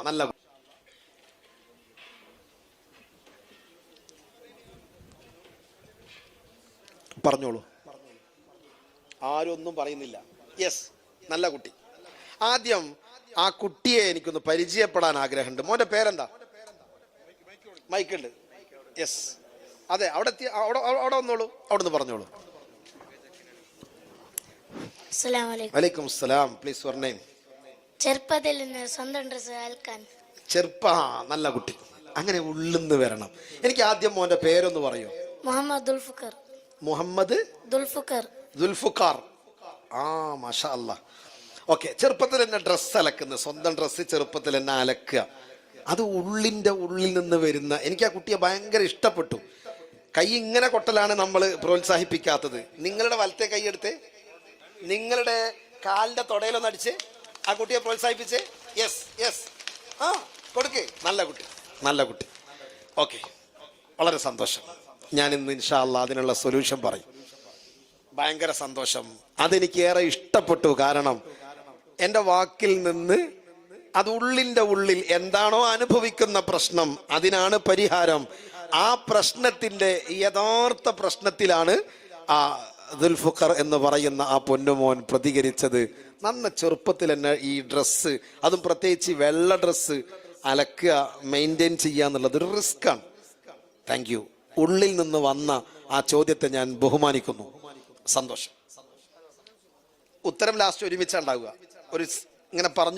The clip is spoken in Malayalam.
നല്ല പറഞ്ഞോളൂ. ആരും ഒന്നും പറയുന്നില്ല. യെസ്, നല്ല കുട്ടി. ആദ്യം ആ കുട്ടിയെ എനിക്കൊന്ന് പരിചയപ്പെടാൻ ആഗ്രഹമുണ്ട്. മോന്റെ പേരെന്താ? മൈക്കുണ്ട്. യെസ്, അതെ, അവിടെ അവിടെ വന്നോളൂ, അവിടെ നിന്ന് പറഞ്ഞോളൂ. വലൈക്കും സലാം. Please your name. ചെറുപ്പത്തിൽ സ്വന്തം ഡ്രസ് അലക്കാൻ. നല്ല കുട്ടി. അങ്ങനെ ഉള്ളിന്ന് വരണം. എനിക്ക് ആദ്യം മോന്റെ പേരൊന്ന് പറയൂ. മുഹമ്മദ് ദുൽഫുഖർ. മുഹമ്മദ് ദുൽഫുഖാർ. മാഷാ അല്ലാ. ഓക്കെ, ചെറുപ്പത്തിൽ എന്നെ ഡ്രസ്സ് അലക്കുന്നത്, സ്വന്തം ഡ്രസ്സ് ചെറുപ്പത്തിൽ എന്നെ അലക്കുക, അത് ഉള്ളിന്റെ ഉള്ളിൽ നിന്ന് വരുന്ന, എനിക്ക് ആ കുട്ടിയെ ഭയങ്കര ഇഷ്ടപ്പെട്ടു. കൈ ഇങ്ങനെ കൊട്ടലാണ് നമ്മൾ പ്രോത്സാഹിപ്പിക്കാത്തത്. നിങ്ങളുടെ വലത്തെ കൈ എടുത്ത് നിങ്ങളുടെ കാലിന്റെ തൊടയിലൊന്ന് അടിച്ച് ആ കുട്ടിയെ പ്രോത്സാഹിപ്പിച്ച്. യെസ് യെസ്, കൊടുക്ക്. നല്ല കുട്ടി. ഓക്കെ, വളരെ സന്തോഷം. ഞാൻ ഇന്ന് ഇൻഷാ അല്ലാ അതിനുള്ള സൊല്യൂഷൻ പറയും. ഭയങ്കര സന്തോഷം. അതെനിക്ക് ഏറെ ഇഷ്ടപ്പെട്ടു. കാരണം എൻ്റെ വാക്കിൽ നിന്ന് അത് ഉള്ളിൻ്റെ ഉള്ളിൽ എന്താണോ അനുഭവിക്കുന്ന പ്രശ്നം, അതിനാണ് പരിഹാരം. ആ പ്രശ്നത്തിൻ്റെ യഥാർത്ഥ പ്രശ്നത്തിലാണ് ആ ദുൽഫുഖർ എന്ന് പറയുന്ന ആ പൊന്നുമോൻ പ്രതികരിച്ചത്. നന്ന ചെറുപ്പത്തിൽ തന്നെ ഈ ഡ്രസ്സ്, അതും പ്രത്യേകിച്ച് വെള്ള ഡ്രസ്സ് അലക്കുക, മെയിൻറ്റെയിൻ ചെയ്യുക എന്നുള്ളത് ഒരു റിസ്ക്കാണ്. Thank you. ഉള്ളിൽ നിന്ന് വന്ന ആ ചോദ്യത്തെ ഞാൻ ബഹുമാനിക്കുന്നു. സന്തോഷം. ഉത്തരം ലാസ്റ്റ് ഒരുമിച്ചുണ്ടാവുക. ഒരു ഇങ്ങനെ പറഞ്ഞു